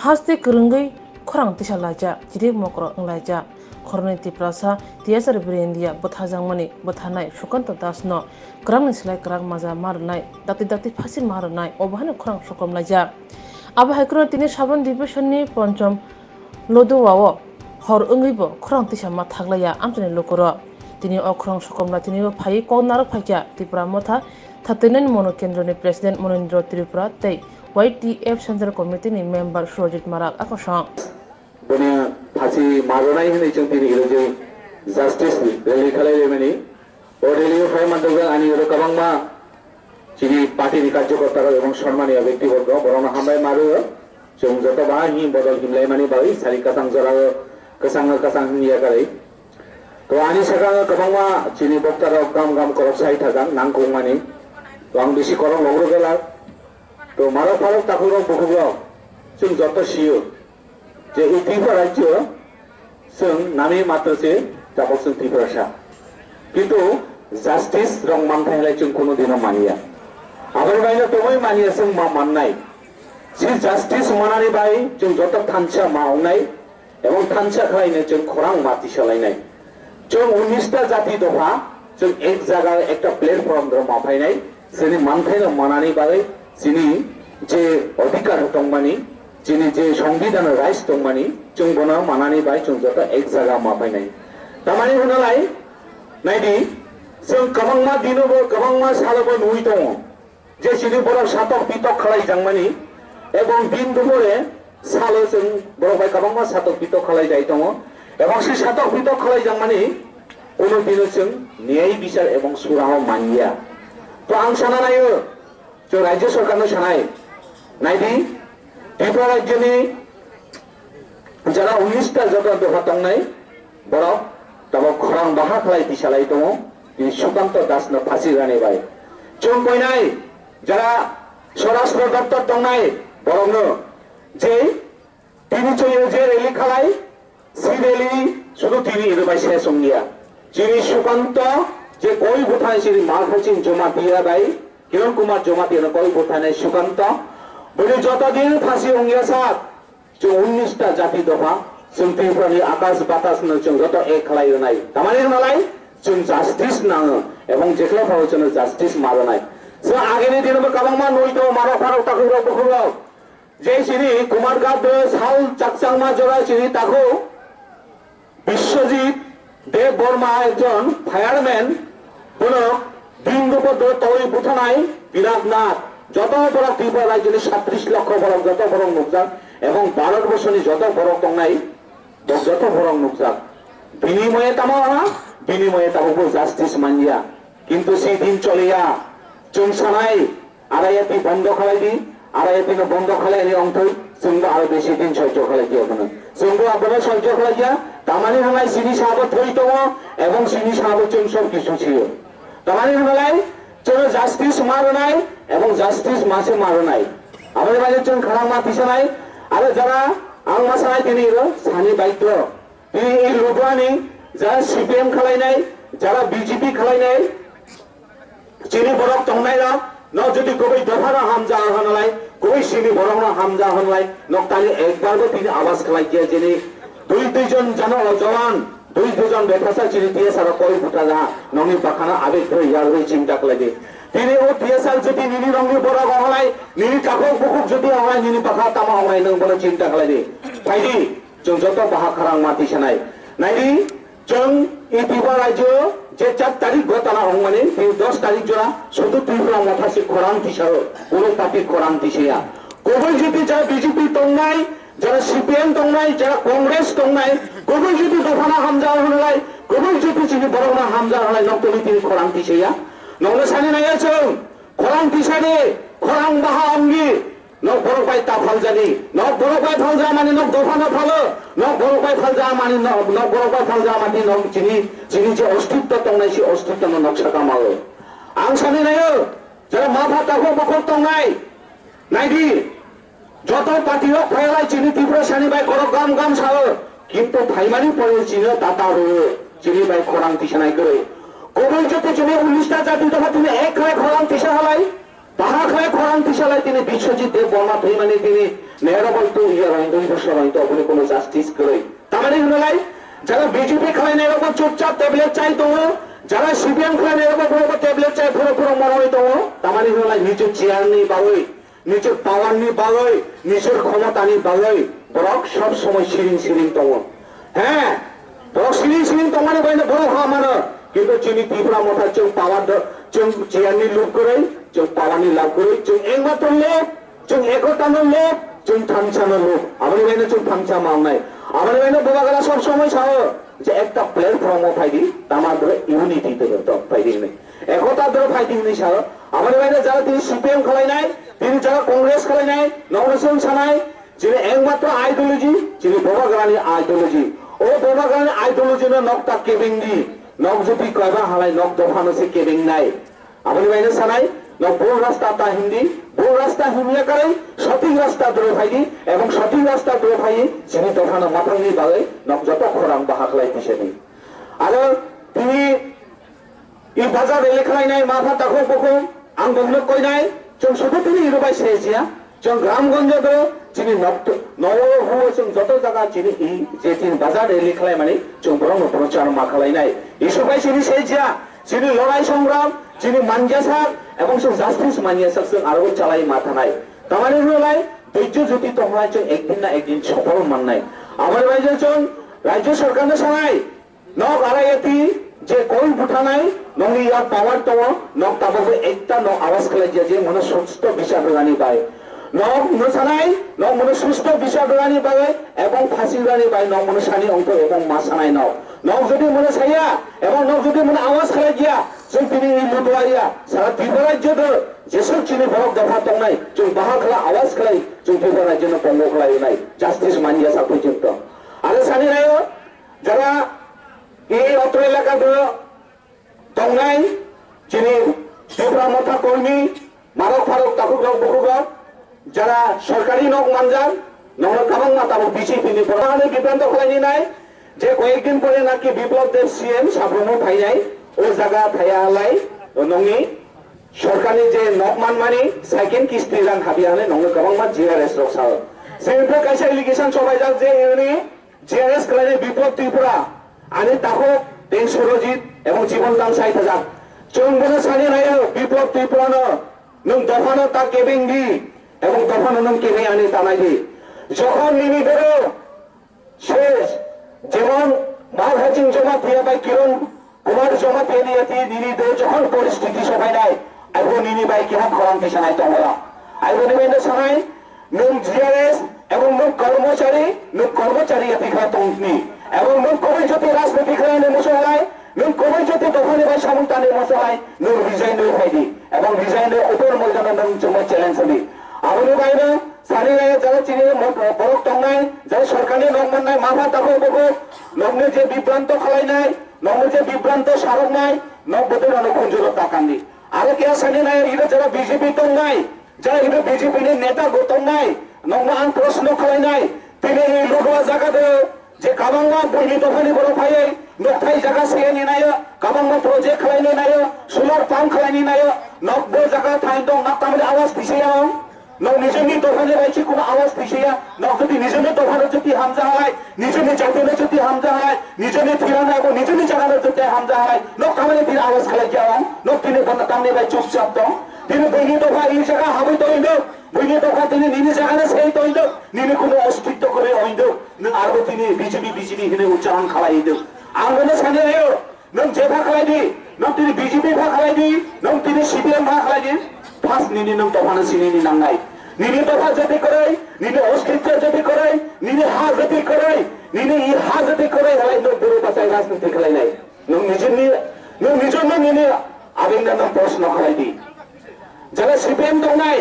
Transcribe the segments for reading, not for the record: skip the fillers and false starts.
haste kerenggai khorang tisa laja jiri mokro nglaja khorni Tipra sa tiasar berindia bothajangmani bothanai Sukanta Dasno krang nislai krang maja marnai dati Phasi marnai obahane khorang sokom laja aba haikro tini Sabroom divisionni ponchom loduwao hor ongribo khorang tisa ma thaglaya amtani lokoro tini okrong sokomla tini phai konarak phaikya Tipra motha thatenen mono kendroni president Monendro Tipra tei YTF Central Committee ni member Surajit Marak akosang Bani Phasi Rwnai hini chung tini iluji justice ni rally khalai lemani o rally phai mantoga ani ro kabangma chini party ni karjokortara ebong সম্মানীয় ব্যক্তিবর্গ বরং হামলাই মারু chung joto bahi bodol himlai mani bai sari kasang jora kasang hiya karai to ani saka kabangma chini boktara gam korok sai thajang nangkong mani to ang bisi korok logro gela to maro farok takurok bukugo chung joto siyo যে এই ত্রিপুরা রাজ্য নামে মাত্র সে যাবক ত্রিপুরা সা কিন্তু justice রং মানথাইলাই जों কোনোদিনও মানিয়া আবার বাইরে তোমায় মানিয়া जों মা মাননাই সে জাস্টিস মানানি বাই जों যত থানসা মাওনাই এবং থানসা খাইনে जों খরাং মাতি চালাইনাই जों 19টা জাতি দফা जों এক জায়গায় একটা প্ল্যাটফর্ম ধরে মাফাইনাই সেনি মানথাইনা মানানি বাই যিনি যে অধিকার দংমানি যিনি যে সংবিধান রাইস দংমানি जों বনা মানানি বাই जों যত এক জায়গা মাফাইনাই তামানি হনালাই নাইদি जों गोबांमा दिनोबो गोबांमा सालबो नुई दङ जे सिनि बर सातक बितक खालाय जांमानि এবং দিন দুপুরে সালো जों बर बाय गोबांमा सातक बितक खालाय जाय दङ এবং সেই সাতক বিতক খালাय जांमानि কোনো দিন जों ন্যায় বিচার এবং সুরাহ মানিয়া তো आं साना नायो जों राज्य सरकारनो सानाय नायदि ত্রিপুরা রাজ্যनि যারা 19টা যত দফা দंनाय বরক তবে খরাং বাহা খালাय দিসালাই दङ Sukanta Dasno Phasi rani bai जों बयनाय যারা স্বরাষ্ট্র দপ্তর দंनाय বরংনো যে তিনি চয়ে যে রেলি খালায় সেই রেলি শুধু তিনি এরবাই শেষ হইয়া যিনি সুকান্ত যে কই বুথায় সেই মালফাচিন জমা দিয়া বাই কিরণ কুমার জমা দিয়ে কই বুথায় সুকান্ত বলে যতদিন ফাঁসি হইয়া সাত যে 19টা জাতি দফা जों ত্রিপুরানি আকাশ বাতাস जों যত এক খালাই নাই তামানি নালাই जों জাস্টিস নাङो এবং जेखला फाव जों জাস্টিস मारनाय जों आगेनि दिनबो गोबांमा नयतो मारो फारो ताखुरो बखुरो जे सिरि कुमार गाद साल चाकचांमा जरा सिरि ताखो বিশ্বজিৎ দেব বর্মা একজন ফায়ারম্যান কোনো দিনদুপুর তৈ বুথনায় বিরাটনাথ যত বড় ত্রিপুরা রাজ্যের 37 লক্ষ বড় যত বড় মুখজাক এবং ভারতবর্ষনি যত বড় দंनाय যত বড় মুখজাক বিনিময়ে তামাওয়া বিনিময়ে তাবো জাস্টিস মানিয়া কিন্তু সেই দিন চলিয়া जों सानाय आरायाति बंद खालायदि आरायाति बंद खालायनि अंतै जों आरो बेसि दिन सह्य खालायदि अपन जों आपनो सह्य खालायया तामानि हनाय सिनि साबो थै दङ এবং सिनि साबो जों सब किछु छियो तामानि हनाय जों জাস্টিস मारनाय এবং জাস্টিস मासे मारनाय आबार बाजे जों खालाम मा पिसानाय आरो जारा आं मासानाय दिनि सानि बायद्र दिनि এই লুবাनि যারা সিপিএম খালাयनाय যারা বিজেপি খালাयनाय চিনি বরক দंनाय न যদি কবি দফারা হামজা হনলাই কবি সিনি বরক না হামজা হনলাই নকতালি একবারও তিনি আওয়াজ খালাই দিয়ে যিনি দুইজন জানো জওয়ান দুইজন বেঠাসা চিনি দিয়ে সারা কই ফুটা যা ননি পাখানা আবেগ ধরে ইয়ার হই চিন্তা লাগে তিনি ও টিএসএল যদি নিনি রঙি বরক হলাই নিনি কাকো বুকুক যদি হলাই নিনি পাখা তামা হলাই নং বলে চিন্তা খালাই ফাইদি जों যত বাহা খারাং মাটি সানাই নাইদি जों এই ত্রিপুরা রাজ্য যে 4 তারিখ গতনা হংমানে 10 তারিখ জোড়া শুধু ত্রিপুরা মাথাসি খরাং দিশার কোনো পার্টি খরাং দিশিয়া কবই যদি যা বিজেপি দंनाय যারা সিপিএম দंनाय যারা কংগ্রেস দंनाय কবই যদি দফানা হামজা হনলাই কবই যদি চিনি বড়না হামজা হনলাই নকলি তিনি খরাং দিশিয়া নলে সানি নাইয়াছো খরাং দিশারে খরাং বাহা অঙ্গি নক বড়পাই তা ফালজানি নক বড়পাই ফালজা মানে নক দফানা ফালো নক বড়পাই ফালজা মানে নক বড়পাই ফালজা মানে নক চিনি যে অস্তিত্ব দंनाय সে অস্তিত্ব নকশা কামালো आं सानि नायो যারা মাথা তাকো বকর দंनाय নাইদি যত পার্টিও ফাইলাই চিনি ত্রিপুরা সানি বাই করক গাম সালো কিন্তু ফাইমানি পরে চিনি তাতা রে চিনি বাই খরাং তিসানাই করে কবই যতে চিনি 19টা জাতি দফা তুমি এক খায় খরাং তিসা হলাই বাহা খায় খরাং তিসালাই তিনি বিশ্বজিৎ দেব বর্মা ফাইমানি তিনি নেহরা বলতো ইয়া রহিন্দু রহিন্দু আপনি কোনো জাস্টিস করে তামানি হলাই যারা বিজেপি খায় না এরকম চুপচাপ ট্যাবলেট চাই তো যারা সিপিএম খায় না এরকম পুরো ট্যাবলেট চাই পুরো মনে তো তামানি হলাই নিজের চেয়ার নেই বাবই নিজের পাওয়ার নেই বাবই নিজের ক্ষমতা নেই বাবই বরং সব সময় সিরিং তো হ্যাঁ বরং সিরিং তো মানে বাইরে বড় হওয়া মানে কিন্তু চিনি ত্রিপুরা মথা চোখ পাওয়ার চোখ চেয়ার নিয়ে লুপ করে চোখ পাওয়ার নিয়ে লাভ করে চোখ একমাত্র লোক চোখ একতানোর লোক চোখ থামছানোর লোক আমার বাইরে চোখ থামছা মাল নাই আমার বাইরে বোবা গেলা সব সময় সাহ যে একটা প্ল্যাটফর্ম ফাইদি আমার ধরে ইউনিটি ফাইদিং নেই একতা ধরে ফাইদিং নেই সাহ আমার বাইরে যারা তিনি সিপিএম খেলাই নাই তিনি যারা কংগ্রেস খেলাই নাই নবরসন ছানাই যিনি একমাত্র আইডিওলজি যিনি বোবা গেলানি আইডিওলজি ও বোবা গেলানি আইডিওলজি নকটা কেবিং দি নক যদি কয়বা হালাই নক দফানো সে কেবিং নাই আপনি বাইরে ছানাই নক ভুল রাস্তা তা হিন্দি ভুল রাস্তা হিমিয়া করে সঠিক রাস্তা ধরে ফাইদি এবং সঠিক রাস্তা ধরে ফাই যিনি দফানো মাথাঙ্গি বাগে নক যত খরাং বাহাকলাই পিছনে আর তিনি এই বাজার এলাকায় নাই মাথা তাকো পকো আং বন্ধ কই নাই जों শুধু তিনি ইরবাই সেজিয়া जों গ্রামগঞ্জ ধরে যিনি নবহু जों যত জায়গা যিনি যে তিন বাজার এলাকায় মানে जों বরং প্রচার মাখালাই নাই ইসবাই যিনি সেজিয়া যিনি লড়াই সংগ্রাম যিনি মানজাসাক এবং जों জাস্টিস মানজাসাক जों আরো চালাই মাথা নাই তামানি হলাই ধৈর্য যদি তোমরা जों একদিন না একদিন সফল মাননাই আমার বাইরে जों রাজ্য সরকারের সঙ্গে নক আড়াইয়াতি যে কোন বুঠা নাই নঙ্গি ইয়ার পাওয়ার তো নক তাবো একটা ন আওয়াজ খেলে যে মনে সুস্থ বিচার রানি পায় নক নসানাই নক মনে সুস্থ বিচার রানি পায় এবং ফাঁসি রানি পায় নক মনে সানি অঙ্ক এবং মাসানাই নক যদি মনে ছাইয়া এবং নক যদি মনে আওয়াজ খেলে গিয়া जों তিনি এই লুটওয়াইয়া সারা ত্রিপুরা রাজ্য যেসব চিনি ভরক দেখা তো নাই जों বাহা খেলা আওয়াজ খেলাই जों ত্রিপুরা রাজ্য পঙ্গ খেলাই নাই জাস্টিস মানিয়া সা পর্যন্ত আরে সানি নাই যারা এই অত্র এলাকা দংনাই যিনি ত্রিপুরা মথা কর্মী মারক ফারক তাকুক বকুক যারা সরকারি নক মানজান নগর কাবাং মাতা বিজেপি নি প্রধান বিভ্রান্ত খালাইনি নাই যে কয়েকদিন পরে নাকি বিপ্লব দেব সিএম সাব্রুম ফাইনাই ও জায়গা থাইয়ালাই নঙি সরকারি যে নক মানমানি সাইকেল কিস্তি রাং হাবিয়ানে নগর কাবাং মা জিআরএস রকসা সেন্ট্রাল কাইসা এলিগেশন সবাই যাক যে ইউনি জিআরএস খালাইনি বিপ্লব ত্রিপুরা আনি তাকো দেন সুরজিৎ এবং জীবন দান 60,000 চঙ্গনে সানি নাই বিপ্লব ত্রিপুরা নং দফানো তা কেবিং দি এবং দফানো নং কেবিং আনি তানাই দি যখন নিমি বেরো শেষ যেমন মাল হাজিং জমা দিয়ে বাই কিরণ কুমার জমা দিয়ে নিয়েছি নিনি দে যখন পরিস্থিতি সবাই নাই আইবো নিনি বাই কিরণ খরাং কি সানাই তোমরা আইবো নিবেন সানাই নং জিআরএস এবং নং কর্মচারী এতিকা তংনি এবং নং কবে যদি রাজনীতি খেলানে মশলাই নং কবে যদি দফানে বাই সামন্তানে মশলাই নং রিজাইন ফাইদি এবং রিজাইনের উপর ময়দানে নং জমা চ্যালেঞ্জ হলি আপনি বাইরে সারি রায় যারা চিনি বরক টংনাই যারা সরকারি নং মাননাই মাথা তাকো বকো নংনে যে বিভ্রান্ত খালাই নাই নংনে যে বিভ্রান্ত সারক নাই নং বদের অনেক খুঁজুর তাকানি আরে কে সানি নাই এটা যারা বিজেপি টংনাই যারা এটা বিজেপি নেতা গৌতম নাই নং আন প্রশ্ন খালাই নাই তিনি এই লুটওয়া জায়গাতে যে কাবাংমা বইনি দফানি বড় ভাই নকথাই জায়গা সিয়ানি নাই কাবাংমা প্রজেক্ট খালাইনি নাই সোলার পাম্প খালাইনি নাই নকবো জায়গা থাই দং নাকতামলে আওয়াজ দিছিয়া নক নিজেনি দফানে বাইছি কোনো আওয়াজ দিছিয়া নক যদি নিজেনি দফানে যদি হামজা হয় নিজেনি জাতিনে যদি হামজা হয় নিজেনি থিরানা এবং নিজেনি জায়গানে যদি হামজা হয় নক কামলে তিনি আওয়াজ খালাই যাও নক তিনি বন্ধ কামনে বাই চুপচাপ দং তিনি বইনি দফা এই জায়গা হাবই তৈল বইনি দফা তিনি নিনি জায়গানে সেই তৈল নিনি কোনো অস্তিত্ব করে হইল নং আরো তিনি বিজেপি হিনে উচ্চারণ খালাই দেব আঙ্গনে সানি আয়ো নং যে ভা খালাই দি নং তিনি বিজেপি ভা খালাই দি নং তিনি সিপিএম ভা খালাই দি ফার্স্ট নিনি নং দফানে সিনি নাঙ্গাই নিনি দফা যদি করে নিনি অস্তিত্ব যদি করে নিনি হা যদি করে নিনি ই হা যদি করে হলাই নং বড় বাঁচাই রাজনীতি খেলাই নাই নং নিজের নিনি আবেদন নং প্রশ্ন খালাই দি যারা সিপিএম তো নাই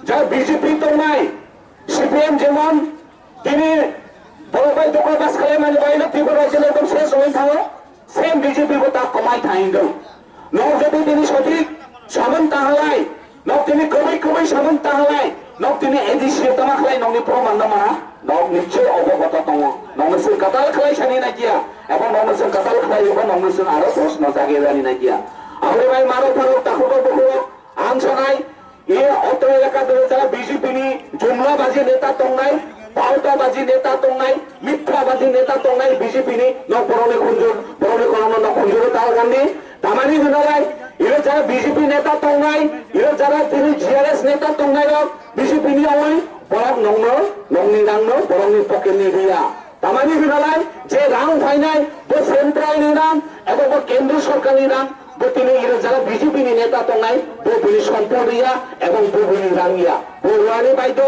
যারা বিজেপি তো নাই সিপিএম যেমন তিনি বড় ভাই দোকান বাস খালাই মানে বাইরে ত্রিপুরা রাজ্যে একদম শেষ হয়ে থাকো সেম বিজেপি তা কমাই থাইন্দ নক যদি তিনি সঠিক সামন তাহলাই নক তিনি কবি সামন তাহলাই নক তিনি এদিশে তামা খালাই নংনি প্রমাণ নামা নক নিশ্চয় অবগত তম নংসে কাতাল খালাই সানি না গিয়া এবং নংসে কাতাল খালাই এবং নংসে আরো প্রশ্ন জাগে জানি না গিয়া আপনি ভাই মারো ফারো তাকুক বকুক আনসানাই এই অত এলাকা ধরে যারা বিজেপি জুমলাবাজি নেতা তংনাই পাউটাবাজি নেতা তংনাই মিথ্যাবাজি নেতা তংনাই বিজেপি বরণে করণ খুঁজুর তাও গান্ধী তামানি হনালাই এরা যারা বিজেপি নেতা তংনাই এরা যারা তিনি জিআরএস নেতা তংনাই বিজেপি ওই বরং নংনি রাংনো বরংনি পকেটনি রিয়া তামানি হনালাই যে রাং ফাইনাই বো সেন্ট্রালনি রাং এবং কেন্দ্র সরকারনি রাং তিনি যারা বিজেপি নেতা তংনাই ববিনি সম্পদিয়া এবং ববিনি রাঙ্গিয়া বড়ুয়ানি বাইদ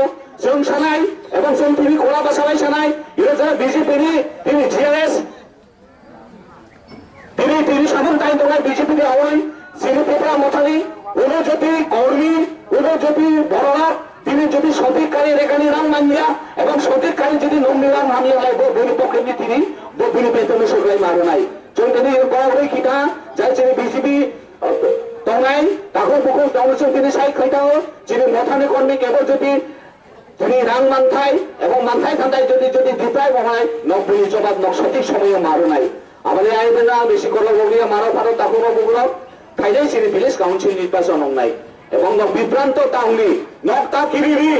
जों सानाय এবং जों তিনি খোলা বাসাবাই সানাই এরা যারা বিজেপি তিনি জিআরএস তিনি সাধারণ টাইম তংনাই বিজেপি আওয়াই যিনি টিপ্রা মথানি উনি যদি কর্মী উনি যদি বড়রা তিনি যদি সঠিককারী রেখানি রাং মানিয়া এবং সঠিককারী যদি নমনি রাং মানিয়া হয় ববিনি পক্ষে তিনি ববিনি বেতন সরকারি মারো নাই जों তিনি বড় কিটা যাই যিনি বিজেপি তংনাই তাকে বুকু দাউসে তিনি সাই খাইতাও যিনি মথানি কর্মী কেবল যদি তিনি রাং মানথাই এবং মানথাই থান্তাই যদি দিতাই বহাই নব্বই জবাব সঠিক সময়ে মারো নাই আমাদের আইবে না বেশি করলে বগিয়া মারো ফারো তাকুনো বুগুলো খাইলেই তিনি ভিলেজ কাউন্সিল নির্বাচন নাই এবং বিভ্রান্ত তাউনি নকটা কিরিবি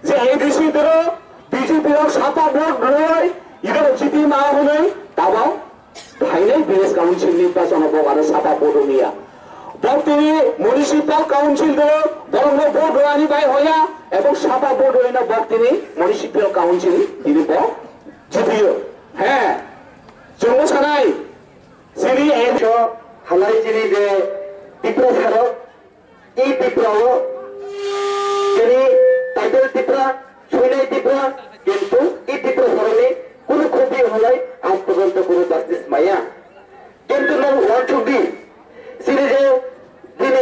যে এই দেশিদের বিজেপির সাপা ভোট লয় ইদের জিতি মা হলে তাবাও খাইলেই ভিলেজ কাউন্সিল নির্বাচন হবো আর সাপা ভোট নিয়া বর্তমানে মিউনিসিপাল কাউন্সিল বরং ভোট রানি বাই হইয়া এবং সাপা ভোট হইনা বর্তমানে মিউনিসিপাল কাউন্সিল তিনি জিতিও হ্যাঁ जों सानाय যিনি একশো হালাই যিনি যে টিপ্রা ছাড়ক এই টিপ্রাও যিনি টাইটেল টিপ্রা ছইনাই টিপ্রা কিন্তু এই টিপ্রা ধরনে কোনো ক্ষতি হলাই আজ পর্যন্ত কোনো জাস্টিস মাইয়া কিন্তু ওয়ান ছুটি তিনি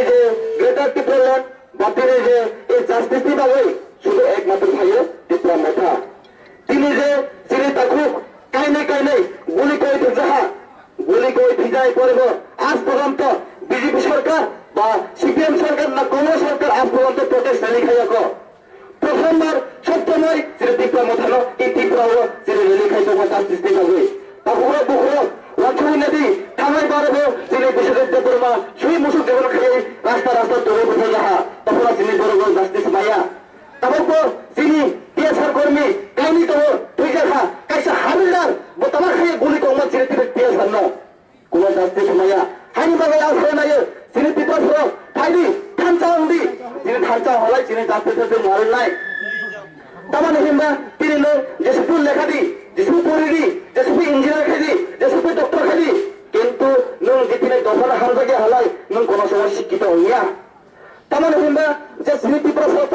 যে গ্রেটার টিপ্রা ল্যান্ড বা তিনি যে এই জাস্টিস দিবাগে শুধু একমাত্র ভাইয়ের টিপ্রা মাথা তিনি তাকে কাইনে গুলি করে যাহা গুলি করে ভিজাই করব আজ পর্যন্ত বিজেপি সরকার বা সিপিএম সরকার না কোন সরকার আজ পর্যন্ত প্রোটেস্ট র্যালি খাইয়াক প্রথমবার সপ্তময় যে টিপ্রা মাথানো এই টিপ্রাও যে র্যালি খাইতে জাস্টিস দিবাগে তাকুরা বুকুরা লক্ষ্মী নদী থামাই পারবো যিনি বিশেষজ্ঞ করবা সেই মুসুক জীবন খাই রাস্তা তৈরি বোঝা যাহা তখন যিনি বড় জাস্টিস মাইয়া তারপর যিনি টিএসআর কর্মী কাহিনী তো তুই দেখা কাইসা হাবিলদার তোমার খাইয়ে গুলি কমা চিনে টিপে টিএসআর ন কোন জাস্টিস মাইয়া হাইনি বাগাই আস হয় নাই যিনি টিপা ফর ফাইনি থানচা উন্দি যিনি থানচা হলাই যিনি জাস্টিসের মারেন নাই তামানে হিমবা তিনি যে সুপুর লেখা দি যে সুপুর পড়ি দি যে সুপুর ইঞ্জিনিয়ার খাই দি যে সুপুর ডক্টর খাই দি কিন্তু নং জিতিনে দফার হামজাগে হালাই নং কোন সময় শিক্ষিত হইয়া তামানে হিমবা যে যিনি টিপ্রা সত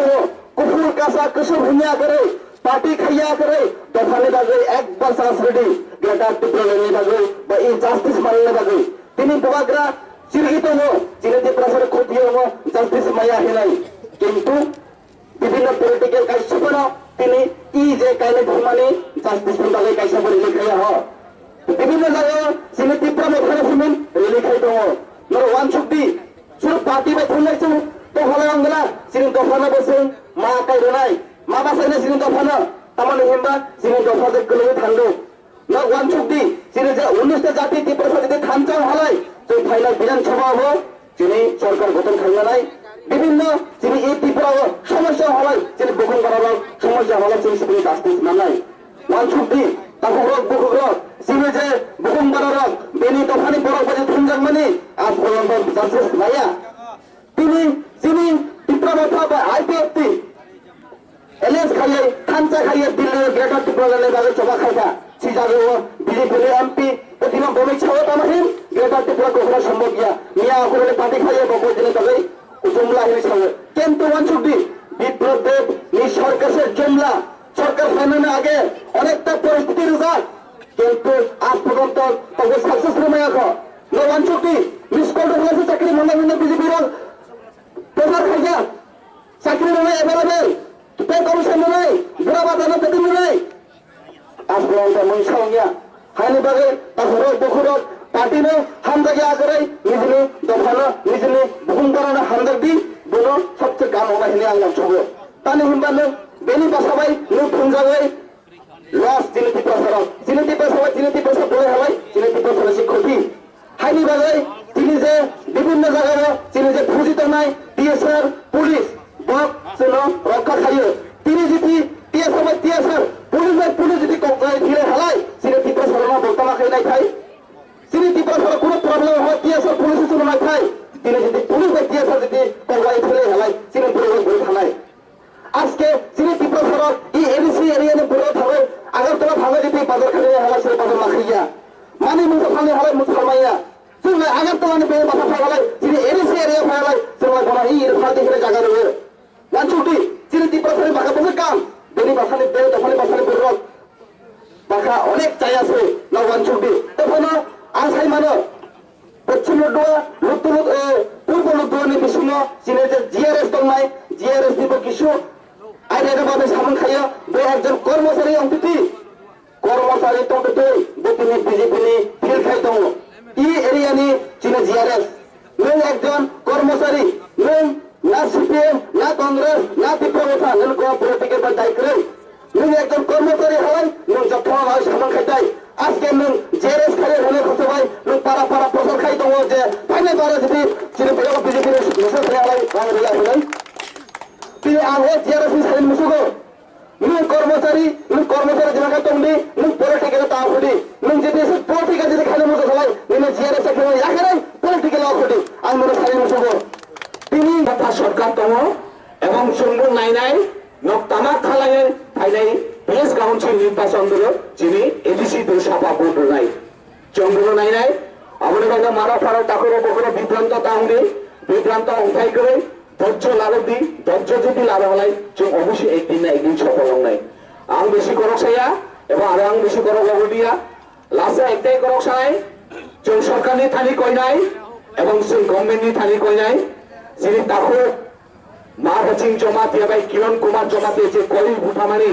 কুকুর কাঁচা কুসুর ভুঁইয়া করে পার্টি খাইয়া করে দফানে বাজে একবার চান্স রেডি গ্রেটার টিপ্রা লেনে বাজে বা এই জাস্টিস মানলে বাজে তিনি প্রবাগরা চিরহিত যিনি টিপ্রা সরে ক্ষতি হবো জাস্টিস মাইয়া হিলাই কিন্তু বিভিন্ন পলিটিক্যাল কাইসপন তিনি ই যে কাইলে ধর্মানি জাস্টিস বাজে কাইসা করে লিখাইয়া হ বিভিন্ন জায়গায় যিনি টিপ্রা মেখানে শুনুন রেলি খাই দङ নর ওয়ান শক্তি শুধু পার্টি বাই থুনাইছো তো হলে অঙ্গলা যিনি দফানা বসে মা কাইরো নাই মা বাসাইলে যিনি দফানা তামানে হিমবা যিনি দফা যে গলে থানলো না ওয়ান শক্তি যিনি যে 19টা জাতি টিপ্রা যদি থানচাও হলাই তো ফাইনাল বিধানসভা হবো যিনি সরকার গঠন খাইনা নাই বিভিন্ন যিনি এই টিপ্রা সমস্যা হলাই যিনি বহন করার সমস্যা হলাই যিনি জাস্টিস মানাই ওয়ান শক্তি তারপর বুকুর যিনি যে বহন করার বেনি দফানি বড় বাজে থুনজাং মানে আজ পর্যন্ত জাস্টিস মাইয়া যিনি টিপ্রা মাথা বা আইপিএফটি এলএস খাইয়ে থানচা খাইয়ে দিল্লি গ্রেটার টিপ্রা লেনে বাজে চোবা খাইতা সিজাগে বিজেপি এমপি প্রতিমা বমি ছাওয়া তামাহিম গ্রেটার টিপ্রা কখনো সম্ভব গিয়া মিয়া করে পার্টি খাইয়ে বকো দিনে তবে জুমলা হিসেবে ছাওয়া কিন্তু ওয়ান ছুটি বিপ্লব দেব সরকারের জুমলা সরকার ফাইনালে আগে অনেকটা পরিস্থিতি রুজাক কিন্তু আজ পর্যন্ত তবে সাকসেসফুল মাইয়া ওয়ান ছুটি মিস কল হয়েছে চাকরি মনে মনে বিজেপির প্রচার খাইয়া চাকরি মনে এভেলেবেল পে কমিশন নাই বুড়া বাজানো পেটি নাই আজ পর্যন্ত মহিষা গিয়া হাইনি বাগে তারপর বখুরত পার্টি নে হামদাগে আগরে নিজে দফানো নিজে বহুম করানো হামদাগ দি বলো সবচেয়ে গান হওয়া হিনে আল্লাহ ছবো তানি হিমবানো বেনি বাসাবাই নো ফুনজাবাই লস জিনিতি প্রসার বলে হওয়াই জিনিতি প্রসার ক্ষতি হাইনি বাগে তিনি যে বিভিন্ন জায়গায় তিনি যে ফুজিত নাই টিএসআর পুলিশ হক যেন রক্ষা খাইয়ে তিনি যদি টিএসআর পুলিশ যদি ফিরে হেলায় তিনি ত্রিপুরা সরকার বর্তমান খাই নাই খাই তিনি ত্রিপুরা সরকার কোনো প্রবলেম হয় টিএসআর পুলিশের জন্য নাই খাই তিনি যদি পুলিশ টিএসআর যদি কংগ্রেস ফিরে হেলায় তিনি পরিবার বলে থানায় আজকে তিনি ত্রিপুরা সরকার এই এডিসি এরিয়া বলে থাকে আগরতলা ভাঙা যদি বাজার খালি হেলায় সে বাজার মাখাইয়া মানে মুসা ফালে হেলায় মুসা ফালমাইয়া जोंलाय आगरतलानि बे माथा फालाय जिनि एरिसि एरिया फालाय जोंलाय बना इ फालति हिरे जागा रहे मानसुटी जिनि तिप्रासानि बाखा बसे काम बेनि बासानि बे दफानि बासानि बरक बाखा अनेक जाय আছে ना मानसुटी तखनो आं साइ मानो पश्चिम लुदुआ लुतुलुत पूर्व लुदुआनि बिसिनो जिनि जे जिआरएस दंनाय जिआरएस निबो किसु आइदानि बाबे सामन खायो बे एकजन कर्मचारी अंतिति कर्मचारी तंतुतै बेतिनि बिजेपिनि फिल खाय दङ इ एरियानि जिनि जिआरएस नों एकजन कर्मचारी नों ना सीपीएम ना कांग्रेस ना टिप्रा नों को पलिटिकल बा दाय करे नों एकजन कर्मचारी हय नों जथ्था हय सामान खायताय आजके नों जिआरएस खाले होने खसबाय नों पारा पारा प्रचार खाय दङ जे फाइनाल बारा जदि जिनि बेयाव बिजेपि मोसा खायालाय रां रिला होनाय ति आंहे जिआरएस नि साइन मुसुगो नों कर्मचारी जिमाखा दंदि नों पलिटिकल ताफुदि नों जदि पलिटिकल जदि खाले मुसा खालाय नों जिआरएस खाले याखरे पलिटिकल आखुदि आं मोन साइन मुसुगो তিনি কথা সরকার দङ এবং চন্দ্র নাইনাই নক তামাক খালায় ফাইনাই প্রেস কাউন্সিল নির্বাচন দল যিনি এডিসি দল সাপা বোর্ড নাই চন্দ্র নাইনাই আমাদের বাজা মারা ফারা তাকর বকর বিভ্রান্ত তাউন্দি বিভ্রান্ত অংথাই করে ধৈর্য লাভদি ধৈর্য যদি লাভ হলাই जों অবশ্যই একদিন না একদিন সফল হই আং বেশি করক সায়া এবং আং বেশি করক লগদিয়া লাসে একটাই করক সাই जों সরকারনি থানি কই নাই এবং जों গভর্নমেন্টনি থানি কই নাই যিনি তাকো মা হাচিং জমা দিয়া বাই কিরণ কুমার জমা দিয়েছে কলি ভুটামানি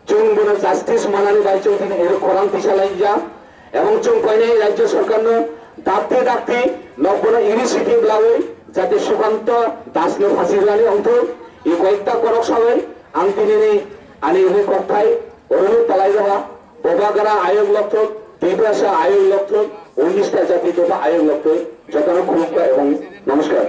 जों বনে জাস্টিস মানানি বাই जों দিনে এর কোরআন দিশালাই যা এবং जों কই নাই রাজ্য সরকারনো দাপ্তি দাপ্তি নবন ইনিশিয়েটিভ লাওই যাতে সুকান্ত দাসনো ফাঁসি লানি অন্ত এই কয়েকটা করক সবাই আং তিনি আনি এনে কথাই ওরু তালাই যাওয়া ববাগারা আয়োগ লক্ষ্য দেবরাসা আয়োগ লক্ষ্য 19টা জাতি তোবা আয়োগ লক্ষ্য যতন খুলকা এবং নমস্কার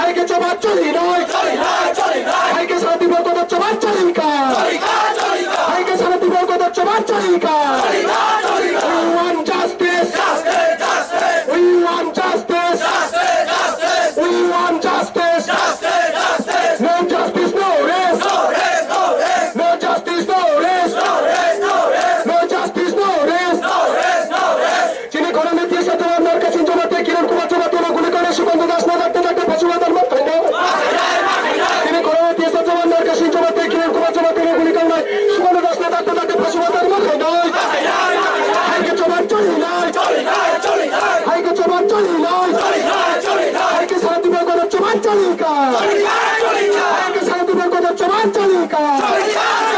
Haiyakhe Cholinai Haiyakhe sana Tipra kota Choba Cholinka Haiyakhe sana Tipra kota Choba Cholinka We want justice We want justice We want justice No justice, no rest No justice, no rest No justice, no rest যিনি গণনীতির সাথে আমার কাছে জমাতে কিরণ কুমার জমাতে গুলি করে সুকান্ত দাসনো ডাকতে ডাকতে পশুবাদের মত হয় না তিনি গণনীতির সাথে আমার কাছে জমাতে কিরণ কুমার জমাতে গুলি করে সুকান্ত দাসনো ডাকতে ডাকতে পশুবাদের মত হয় না হাইকে চোবা Cholinai হাইকে চোবা Cholinai হাইকে সারা দিব গণ চোবা Choba Cholika. Haiyakhe Sangtuber Kotor Choba Cholika.